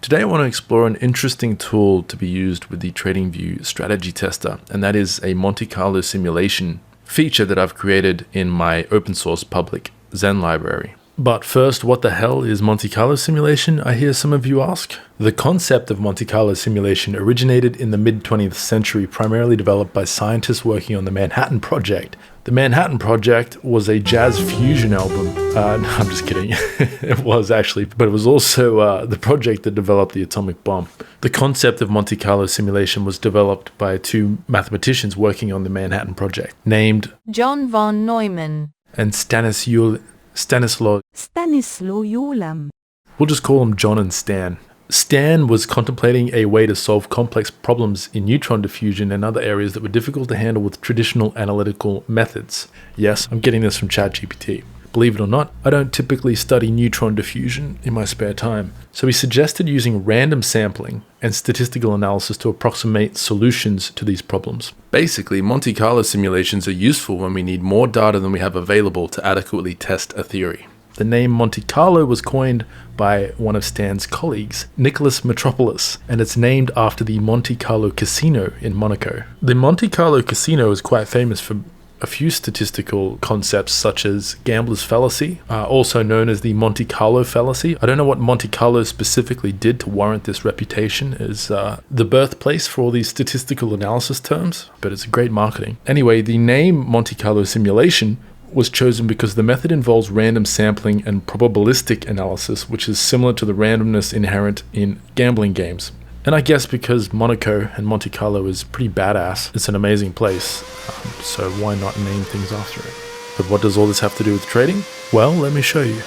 Today I want to explore an interesting tool to be used with the TradingView strategy tester, and that is a Monte Carlo simulation feature that I've created in my open source public Zen library. But first, what the hell is Monte Carlo simulation, I hear some of you ask? The concept of Monte Carlo simulation originated in the mid-20th century, primarily developed by scientists working on the Manhattan Project. The Manhattan Project was a jazz fusion album. No, I'm just kidding. It was actually, but it was also the project that developed the atomic bomb. The concept of Monte Carlo simulation was developed by two mathematicians working on the Manhattan Project, named John von Neumann and Stanislaw Ulam. We'll just call them John and Stan. Stan was contemplating a way to solve complex problems in neutron diffusion and other areas that were difficult to handle with traditional analytical methods. Yes, I'm getting this from ChatGPT. Believe it or not, I don't typically study neutron diffusion in my spare time. So he suggested using random sampling and statistical analysis to approximate solutions to these problems. Basically, Monte Carlo simulations are useful when we need more data than we have available to adequately test a theory. The name Monte Carlo was coined by one of Stan's colleagues, Nicholas Metropolis, and it's named after the Monte Carlo Casino in Monaco. The Monte Carlo Casino is quite famous for a few statistical concepts such as gambler's fallacy, also known as the Monte Carlo fallacy. I don't know what Monte Carlo specifically did to warrant this reputation as the birthplace for all these statistical analysis terms, but it's great marketing. Anyway, the name Monte Carlo simulation was chosen because the method involves random sampling and probabilistic analysis, which is similar to the randomness inherent in gambling games. And I guess because Monaco and Monte Carlo is pretty badass, it's an amazing place, so why not name things after it? But what does all this have to do with trading? Well, let me show you.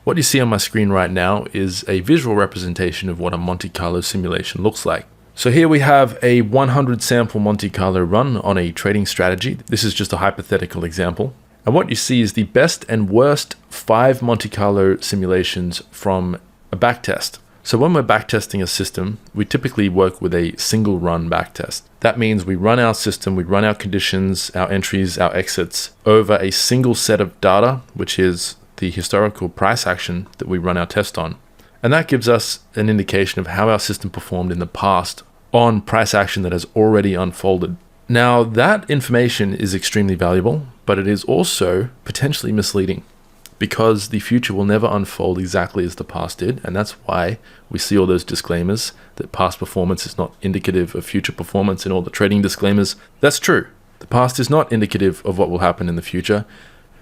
What you see on my screen right now is a visual representation of what a Monte Carlo simulation looks like. So here we have a 100 sample Monte Carlo run on a trading strategy. This is just a hypothetical example. And what you see is the best and worst 5 Monte Carlo simulations from a backtest. So when we're backtesting a system, we typically work with a single run backtest. That means we run our system, we run our conditions, our entries, our exits over a single set of data, which is the historical price action that we run our test on. And that gives us an indication of how our system performed in the past on price action that has already unfolded. Now, that information is extremely valuable, but it is also potentially misleading because the future will never unfold exactly as the past did, and that's why we see all those disclaimers that past performance is not indicative of future performance and all the trading disclaimers. That's true. The past is not indicative of what will happen in the future.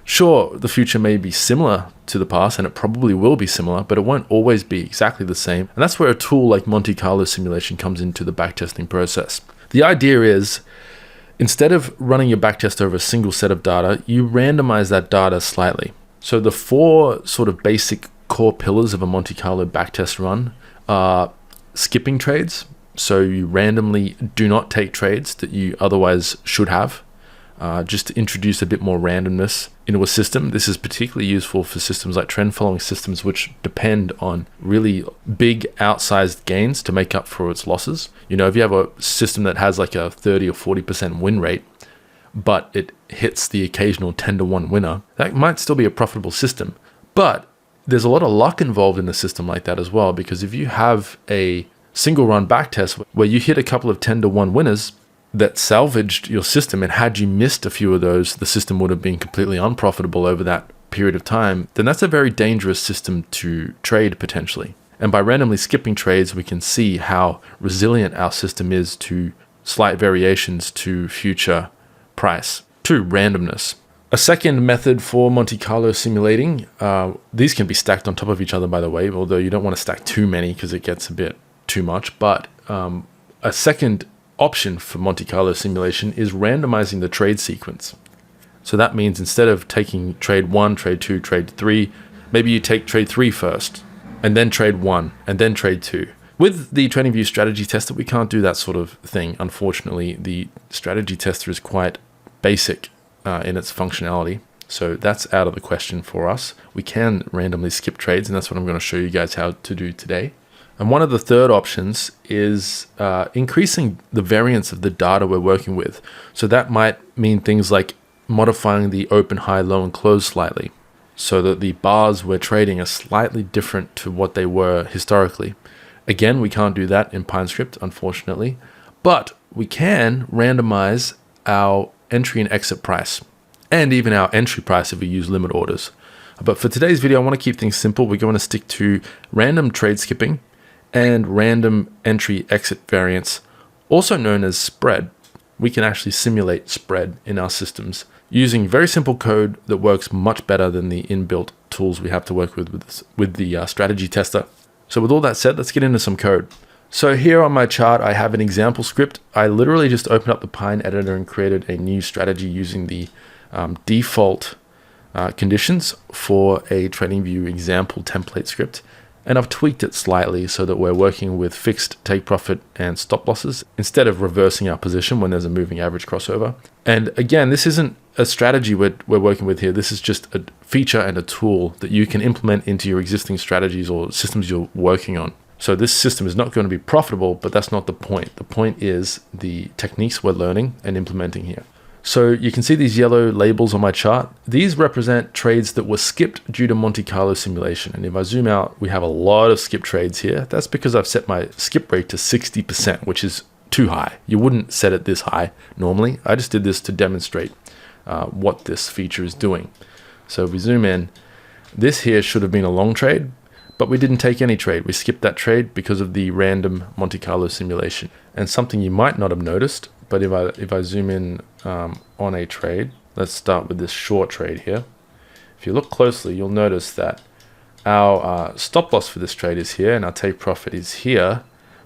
Sure, the future may be similar to the past, and it probably will be similar, but it won't always be exactly the same. And that's where a tool like Monte Carlo simulation comes into the backtesting process. The idea is, instead of running your backtest over a single set of data, you randomize that data slightly. So the 4 sort of basic core pillars of a Monte Carlo backtest run are skipping trades. So you randomly do not take trades that you otherwise should have, just to introduce a bit more randomness into a system. This is particularly useful for systems like trend following systems, which depend on really big outsized gains to make up for its losses. You know, if you have a system that has like a 30 or 40% win rate, but it hits the occasional 10-to-1 winner, that might still be a profitable system. But there's a lot of luck involved in a system like that as well, because if you have a single run backtest where you hit a couple of 10-to-1 winners that salvaged your system, and had you missed a few of those, the system would have been completely unprofitable over that period of time, then that's a very dangerous system to trade potentially. And by randomly skipping trades, we can see how resilient our system is to slight variations to future price, to randomness. A second method for Monte Carlo simulating, these can be stacked on top of each other, by the way, although you don't want to stack too many because it gets a bit too much. But a second option for Monte Carlo simulation is randomizing the trade sequence. So that means instead of taking trade 1, trade 2, trade 3, maybe you take trade 3 first, and then trade 1, and then trade 2. With the TradingView strategy tester, we can't do that sort of thing. Unfortunately, the strategy tester is quite basic in its functionality, so that's out of the question for us. We can randomly skip trades, and that's what I'm going to show you guys how to do today. And one of the third options is increasing the variance of the data we're working with. So that might mean things like modifying the open, high, low, and close slightly, so that the bars we're trading are slightly different to what they were historically. Again, we can't do that in Pine Script, unfortunately, but we can randomize our entry and exit price, and even our entry price if we use limit orders. But for today's video, I want to keep things simple. We're going to stick to random trade skipping and random entry exit variance, also known as spread. We can actually simulate spread in our systems using very simple code that works much better than the inbuilt tools we have to work with the strategy tester. So with all that said, let's get into some code. So here on my chart, I have an example script. I literally just opened up the Pine editor and created a new strategy using the default conditions for a TradingView example template script. And I've tweaked it slightly so that we're working with fixed take profit and stop losses instead of reversing our position when there's a moving average crossover. And again, this isn't a strategy we're working with here. This is just a feature and a tool that you can implement into your existing strategies or systems you're working on. So this system is not going to be profitable, but that's not the point. The point is the techniques we're learning and implementing here. So you can see these yellow labels on my chart. These represent trades that were skipped due to Monte Carlo simulation. And if I zoom out, we have a lot of skip trades here. That's because I've set my skip rate to 60%, which is too high. You wouldn't set it this high normally. I just did this to demonstrate what this feature is doing. So if we zoom in, this here should have been a long trade, but we didn't take any trade. We skipped that trade because of the random Monte Carlo simulation. And something you might not have noticed, but if I zoom in on a trade, let's start with this short trade here. If you look closely, you'll notice that our stop loss for this trade is here and our take profit is here,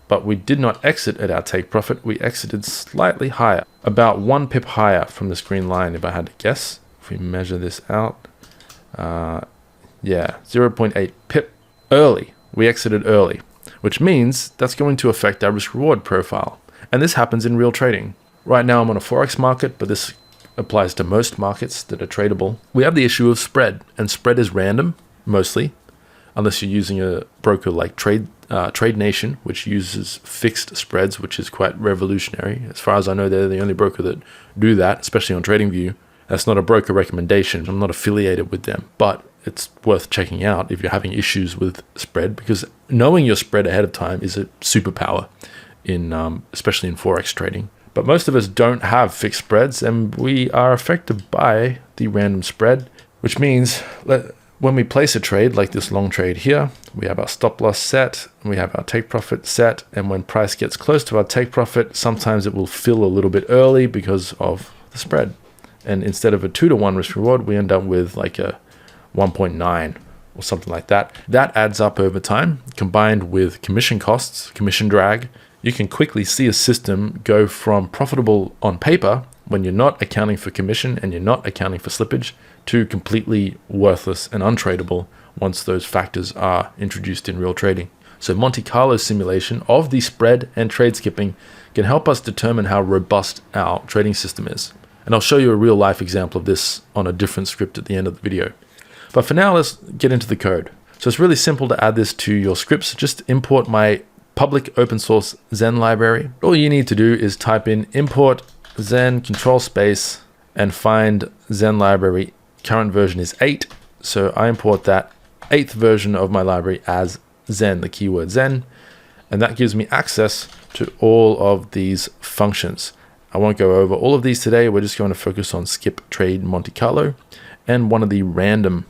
but we did not exit at our take profit. We exited slightly higher, about 1 pip higher from this green line if I had to guess. If we measure this out, 0.8 pip early. We exited early, which means that's going to affect our risk reward profile. And this happens in real trading. Right now I'm on a Forex market, but this applies to most markets that are tradable. We have the issue of spread, and spread is random, mostly, unless you're using a broker like Trade Nation, which uses fixed spreads, which is quite revolutionary. As far as I know, they're the only broker that do that, especially on TradingView. That's not a broker recommendation. I'm not affiliated with them, but it's worth checking out if you're having issues with spread, because knowing your spread ahead of time is a superpower in especially in Forex trading. But most of us don't have fixed spreads, and we are affected by the random spread, which means when we place a trade like this long trade here, we have our stop loss set, we have our take profit set, and when price gets close to our take profit, sometimes it will fill a little bit early because of the spread. And instead of a 2-to-1 risk reward, we end up with like a 1.9 or something like that. That adds up over time, combined with commission costs, commission drag. You can quickly see a system go from profitable on paper when you're not accounting for commission and you're not accounting for slippage to completely worthless and untradeable once those factors are introduced in real trading. So Monte Carlo simulation of the spread and trade skipping can help us determine how robust our trading system is. And I'll show you a real life example of this on a different script at the end of the video. But for now, let's get into the code. So it's really simple to add this to your scripts. Just import my public open source Zen library. All you need to do is type in import Zen control space and find Zen library. Current version is 8. So I import that 8th version of my library as Zen, the keyword Zen. And that gives me access to all of these functions. I won't go over all of these today. We're just going to focus on skip trade Monte Carlo and one of the random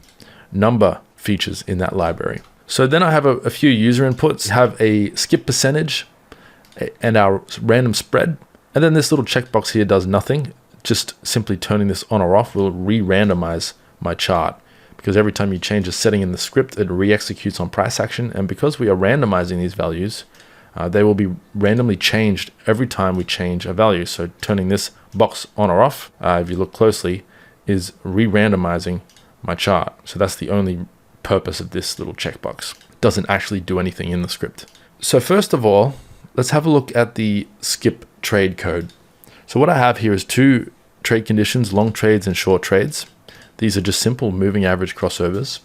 number features in that library. So then I have a few user inputs, have a skip percentage and our random spread. And then this little checkbox here does nothing. Just simply turning this on or off will re-randomize my chart, because every time you change a setting in the script, it re-executes on price action. And because we are randomizing these values, they will be randomly changed every time we change a value. So turning this box on or off, if you look closely, is re-randomizing my chart. So that's the only purpose of this little checkbox. It doesn't actually do anything in the script. So first of all, let's have a look at the skip trade code. So what I have here is 2 trade conditions, long trades and short trades. These are just simple moving average crossovers.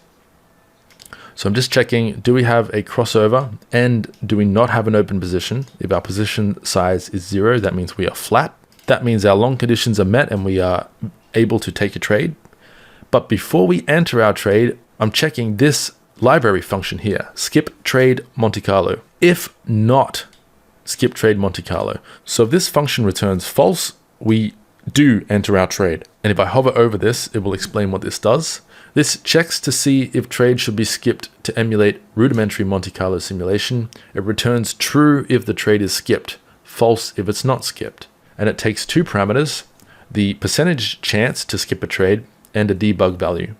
So I'm just checking, do we have a crossover and do we not have an open position? If our position size is 0, that means we are flat. That means our long conditions are met and we are able to take a trade. But before we enter our trade, I'm checking this library function here, skip trade Monte Carlo. If not, skip trade Monte Carlo. So if this function returns false, we do enter our trade. And if I hover over this, it will explain what this does. This checks to see if trade should be skipped to emulate rudimentary Monte Carlo simulation. It returns true if the trade is skipped, false if it's not skipped. And it takes two parameters, the percentage chance to skip a trade and a debug value.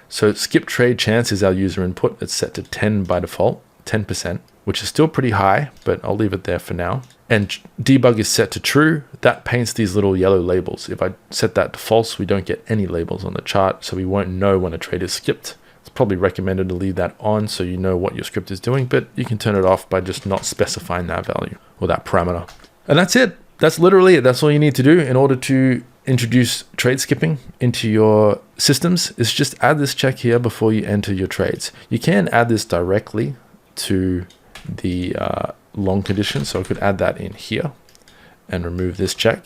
So skip trade chance is our user input. It's set to 10 by default, 10%, which is still pretty high, but I'll leave it there for now. And debug is set to true. That paints these little yellow labels. If I set that to false, we don't get any labels on the chart, so we won't know when a trade is skipped. It's probably recommended to leave that on so you know what your script is doing, but you can turn it off by just not specifying that value or that parameter. And that's it. That's literally it. That's all you need to do in order to introduce trade skipping into your systems. Is just add this check here before you enter your trades. You can add this directly to the long condition, so I could add that in here and remove this check.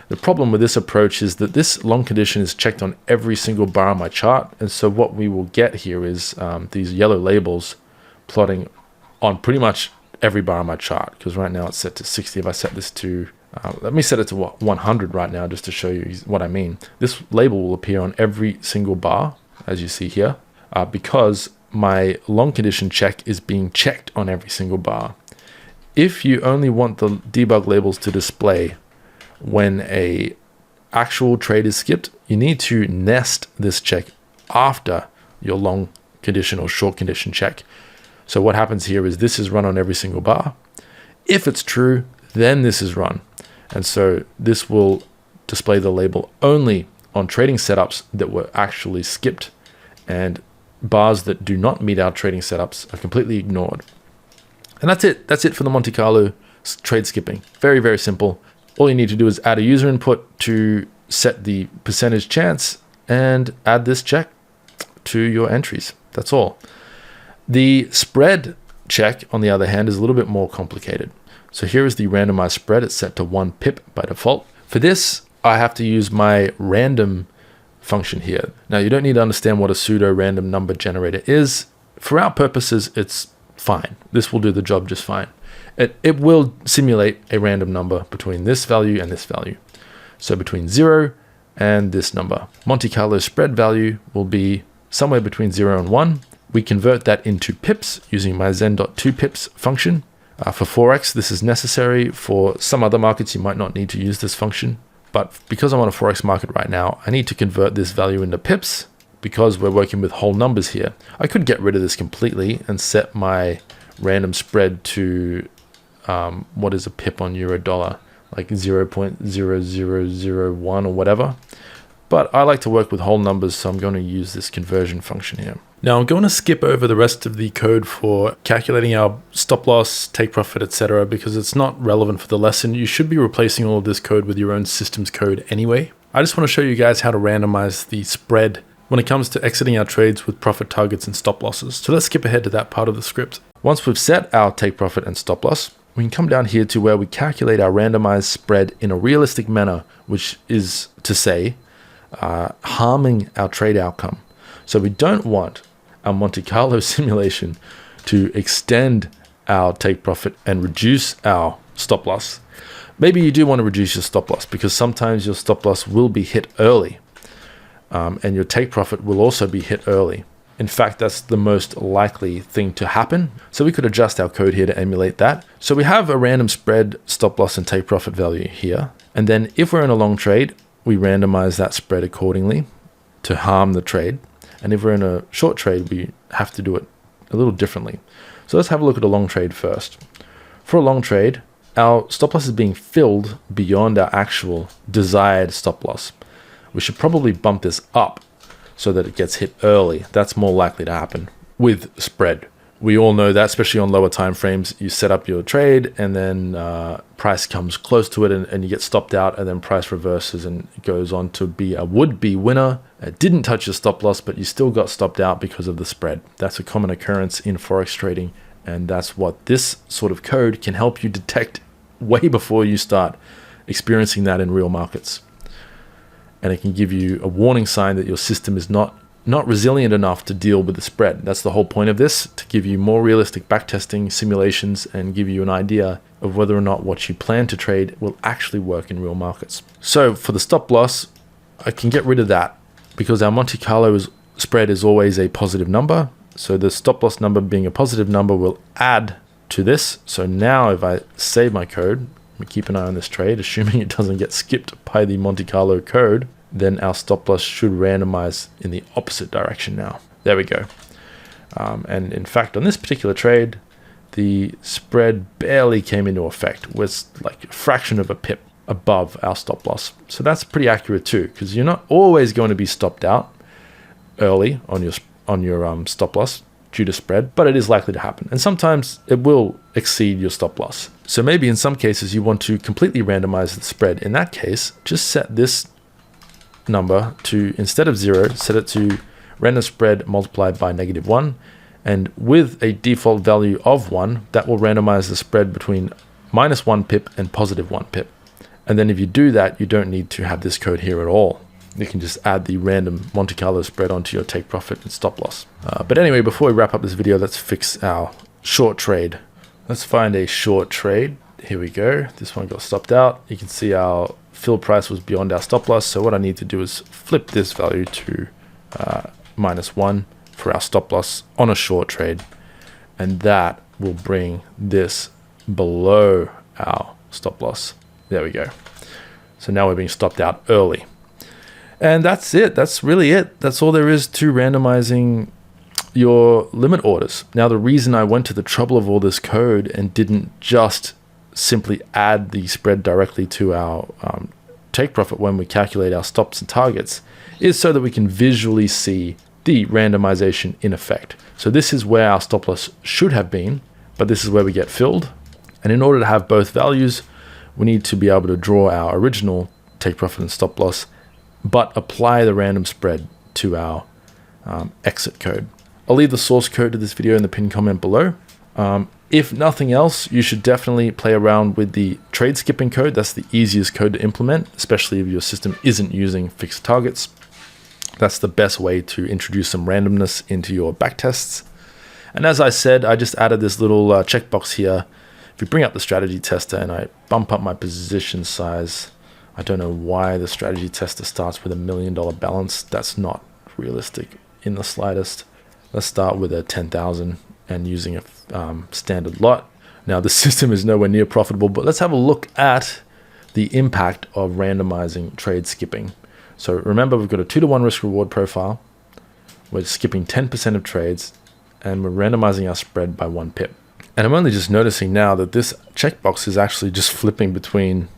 The problem with this approach is that this long condition is checked on every single bar on my chart, and so what we will get here is these yellow labels plotting on pretty much every bar on my chart, because right now it's set to 60. If I set this to let me set it to 100 right now just to show you what I mean. This label will appear on every single bar, as you see here, because my long condition check is being checked on every single bar. If you only want the debug labels to display when a actual trade is skipped, you need to nest this check after your long condition or short condition check. So what happens here is this is run on every single bar. If it's true, then this is run. And so this will display the label only on trading setups that were actually skipped, and bars that do not meet our trading setups are completely ignored. And that's it. That's it for the Monte Carlo trade skipping. Very, very simple. All you need to do is add a user input to set the percentage chance and add this check to your entries. That's all. The spread check, on the other hand, is a little bit more complicated. So here is the randomized spread. It's set to 1 pip by default. For this, I have to use my random function here. Now, you don't need to understand what a pseudo random number generator is. For our purposes, it's fine. This will do the job just fine. It will simulate a random number between this value and this value. So between 0 and this number. Monte Carlo spread value will be somewhere between 0 and 1. We convert that into pips using my zen.toPips function. For Forex, this is necessary. For some other markets, you might not need to use this function. But because I'm on a Forex market right now, I need to convert this value into pips because we're working with whole numbers here. I could get rid of this completely and set my random spread to what is a pip on euro dollar, like 0.0001 or whatever. But I like to work with whole numbers, so I'm going to use this conversion function here. Now I'm going to skip over the rest of the code for calculating our stop loss, take profit, etc. because it's not relevant for the lesson. You should be replacing all of this code with your own systems code anyway. I just want to show you guys how to randomize the spread when it comes to exiting our trades with profit targets and stop losses. So let's skip ahead to that part of the script. Once we've set our take profit and stop loss, we can come down here to where we calculate our randomized spread in a realistic manner, which is to say, harming our trade outcome. So we don't want our Monte Carlo simulation to extend our take profit and reduce our stop loss. Maybe you do want to reduce your stop loss because sometimes your stop loss will be hit early, and your take profit will also be hit early. In fact, that's the most likely thing to happen. So we could adjust our code here to emulate that. So we have a random spread, stop loss, and take profit value here. And then if we're in a long trade, we randomize that spread accordingly to harm the trade. And if we're in a short trade, we have to do it a little differently. So let's have a look at a long trade first. For a long trade, our stop loss is being filled beyond our actual desired stop loss. We should probably bump this up so that it gets hit early. That's more likely to happen with spread. We all know that, especially on lower time frames, you set up your trade and then price comes close to it and you get stopped out, and then price reverses and goes on to be a would-be winner. It didn't touch your stop loss, but you still got stopped out because of the spread. That's a common occurrence in Forex trading, and that's what this sort of code can help you detect way before you start experiencing that in real markets. And it can give you a warning sign that your system is not not resilient enough to deal with the spread. That's the whole point of this, to give you more realistic backtesting simulations and give you an idea of whether or not what you plan to trade will actually work in real markets. So for the stop loss, I can get rid of that because our Monte Carlo spread is always a positive number. So the stop loss number being a positive number will add to this. So now if I save my code, we keep an eye on this trade, assuming it doesn't get skipped by the Monte Carlo code, then our stop loss should randomize in the opposite direction now. There we go. And in fact, on this particular trade, the spread barely came into effect, was like a fraction of a pip above our stop loss. So that's pretty accurate too, because you're not always going to be stopped out early on your stop loss due to spread, but it is likely to happen. And sometimes it will exceed your stop loss. So maybe in some cases you want to completely randomize the spread. In that case, just set this number to, instead of 0, set it to random spread multiplied by -1, and with a default value of 1, that will randomize the spread between -1 pip and +1 pip. And then if you do that, you don't need to have this code here at all. You can just add the random Monte Carlo spread onto your take profit and stop loss. But anyway, before we wrap up this video, let's fix our short trade. Let's find a short trade. Here we go. This one got stopped out. You can see our fill price was beyond our stop loss. So what I need to do is flip this value to -1 for our stop loss on a short trade. And that will bring this below our stop loss. There we go. So now we're being stopped out early. And that's it. That's really it. That's all there is to randomizing your limit orders. Now, the reason I went to the trouble of all this code and didn't just simply add the spread directly to our take profit when we calculate our stops and targets is so that we can visually see the randomization in effect. So this is where our stop loss should have been, but this is where we get filled. And in order to have both values, we need to be able to draw our original take profit and stop loss, but apply the random spread to our exit code. I'll leave the source code to this video in the pinned comment below. If nothing else, you should definitely play around with the trade skipping code. That's the easiest code to implement, especially if your system isn't using fixed targets. That's the best way to introduce some randomness into your backtests. And as I said, I just added this little checkbox here. If you bring up the strategy tester and I bump up my position size, I don't know why the strategy tester starts with $1 million balance. That's not realistic in the slightest. Let's start with a 10,000 and using a standard lot. Now the system is nowhere near profitable, but let's have a look at the impact of randomizing trade skipping. So remember, we've got a 2-to-1 risk reward profile. We're skipping 10% of trades and we're randomizing our spread by 1 pip. And I'm only just noticing now that this checkbox is actually just flipping between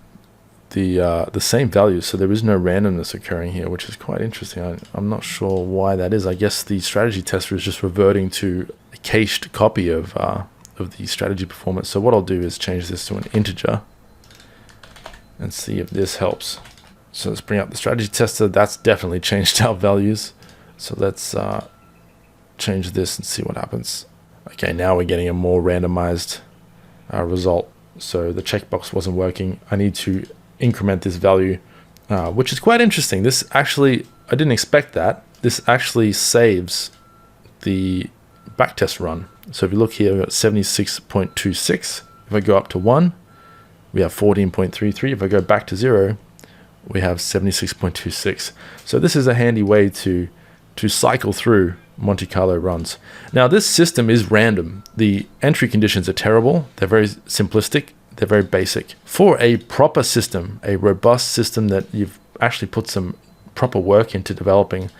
the same values, so there is no randomness occurring here, which is quite interesting. I'm not sure why that is. I guess the strategy tester is just reverting to a cached copy of the strategy performance. So what I'll do is change this to an integer and see if this helps. So let's bring up the strategy tester. That's definitely changed our values. So let's change this and see what happens. Okay, now we're getting a more randomized result. So the checkbox wasn't working. I need to increment this value, which is quite interesting. This actually, I didn't expect that. This actually saves the backtest run. So if you look here, we've got 76.26. If I go up to 1, we have 14.33. If I go back to 0, we have 76.26. So this is a handy way to cycle through Monte Carlo runs. Now this system is random. The entry conditions are terrible. They're very simplistic. They're very basic. For a proper system, a robust system that you've actually put some proper work into developing,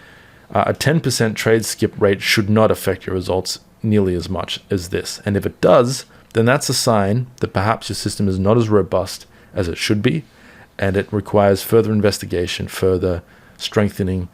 a 10% trade skip rate should not affect your results nearly as much as this. And if it does, then that's a sign that perhaps your system is not as robust as it should be, and it requires further investigation, further strengthening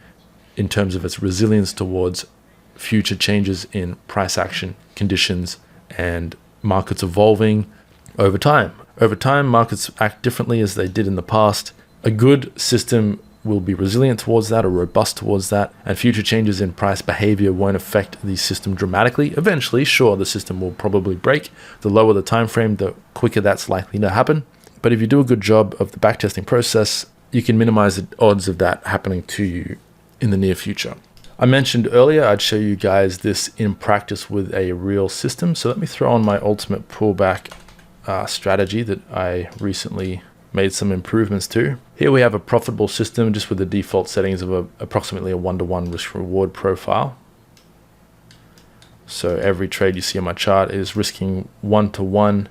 in terms of its resilience towards future changes in price action, conditions, and markets evolving over time. Over time, markets act differently as they did in the past. A good system will be resilient towards that or robust towards that, and future changes in price behavior won't affect the system dramatically. Eventually, sure, the system will probably break. The lower the time frame, the quicker that's likely to happen. But if you do a good job of the backtesting process, you can minimize the odds of that happening to you in the near future. I mentioned earlier I'd show you guys this in practice with a real system. So let me throw on my ultimate pullback strategy that I recently made some improvements to. Here we have a profitable system just with the default settings of approximately a 1-to-1 risk reward profile. So every trade you see on my chart is risking 1-to-1.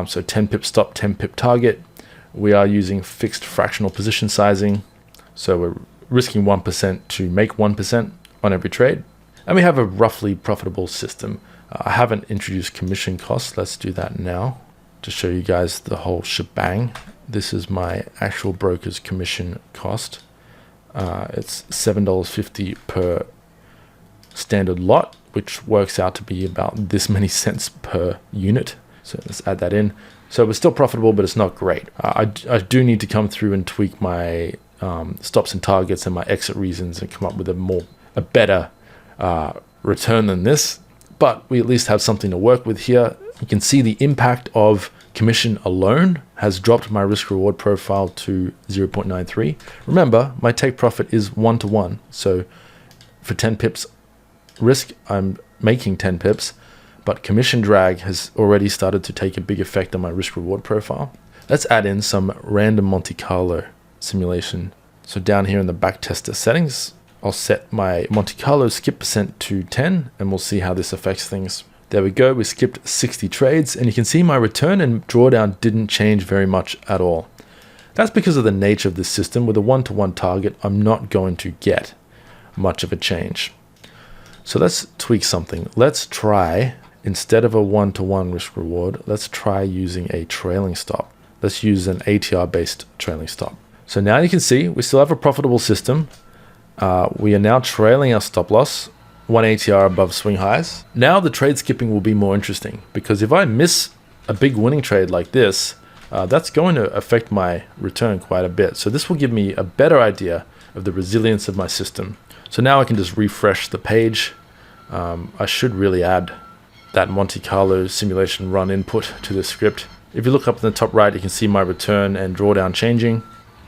So 10 pip stop, 10 pip target. We are using fixed fractional position sizing. So we're risking 1% to make 1% on every trade. And we have a roughly profitable system. I haven't introduced commission costs. Let's do that now to show you guys the whole shebang. This is my actual broker's commission cost. It's $7.50 per standard lot, which works out to be about this many cents per unit. So let's add that in. So we're still profitable, but it's not great. I do need to come through and tweak my stops and targets and my exit reasons and come up with a better return than this. But we at least have something to work with here. You can see the impact of commission alone has dropped my risk reward profile to 0.93. Remember, my take profit is 1-to-1. So for 10 pips risk, I'm making 10 pips, but commission drag has already started to take a big effect on my risk reward profile. Let's add in some random Monte Carlo simulation. So down here in the backtester settings, I'll set my Monte Carlo skip percent to 10 and we'll see how this affects things. There we go, we skipped 60 trades and you can see my return and drawdown didn't change very much at all. That's because of the nature of this system. With a 1-to-1 target, I'm not going to get much of a change. So let's tweak something. Let's try, instead of a 1-to-1 risk reward, let's try using a trailing stop. Let's use an ATR based trailing stop. So now you can see we still have a profitable system. We are now trailing our stop loss, 1 ATR above swing highs. Now the trade skipping will be more interesting because if I miss a big winning trade like this, that's going to affect my return quite a bit. So this will give me a better idea of the resilience of my system. So now I can just refresh the page. I should really add that Monte Carlo simulation run input to the script. If you look up in the top right, you can see my return and drawdown changing.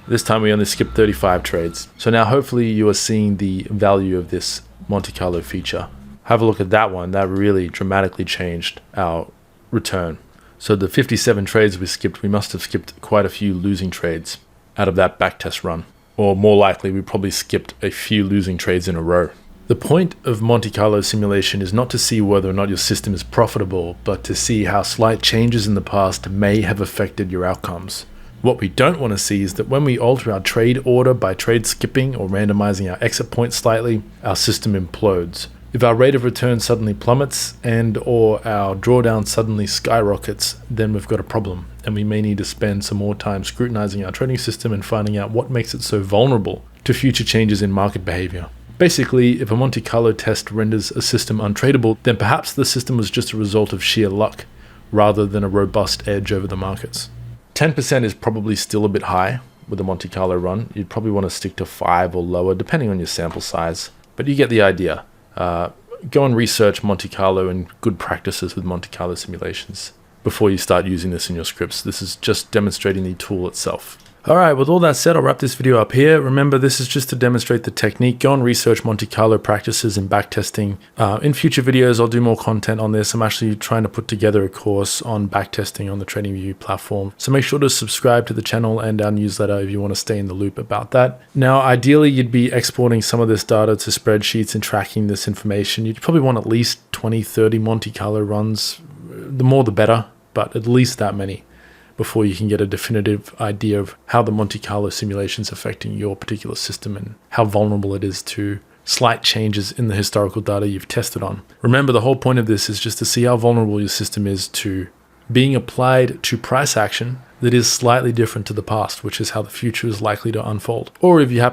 This time we only skipped 35 trades. So now hopefully you are seeing the value of this Monte Carlo feature. Have a look at that one. That really dramatically changed our return. So the 57 trades we skipped, we must have skipped quite a few losing trades out of that backtest run. Or more likely, we probably skipped a few losing trades in a row. The point of Monte Carlo simulation is not to see whether or not your system is profitable, but to see how slight changes in the past may have affected your outcomes. What we don't want to see is that when we alter our trade order by trade skipping or randomizing our exit point slightly, our system implodes. If our rate of return suddenly plummets and or our drawdown suddenly skyrockets, then we've got a problem and we may need to spend some more time scrutinizing our trading system and finding out what makes it so vulnerable to future changes in market behavior. Basically, if a Monte Carlo test renders a system untradeable, then perhaps the system was just a result of sheer luck rather than a robust edge over the markets. 10% is probably still a bit high with a Monte Carlo run. You'd probably want to stick to 5 or lower depending on your sample size, but you get the idea. Go and research Monte Carlo and good practices with Monte Carlo simulations before you start using this in your scripts. This is just demonstrating the tool itself. Alright, with all that said, I'll wrap this video up here. Remember, this is just to demonstrate the technique. Go and research Monte Carlo practices and backtesting. In future videos, I'll do more content on this. I'm actually trying to put together a course on backtesting on the TradingView platform. So make sure to subscribe to the channel and our newsletter if you want to stay in the loop about that. Now, ideally, you'd be exporting some of this data to spreadsheets and tracking this information. You'd probably want at least 20, 30 Monte Carlo runs. The more the better, but at least that many, before you can get a definitive idea of how the Monte Carlo simulation is affecting your particular system and how vulnerable it is to slight changes in the historical data you've tested on. Remember, the whole point of this is just to see how vulnerable your system is to being applied to price action that is slightly different to the past, which is how the future is likely to unfold. Or if you happen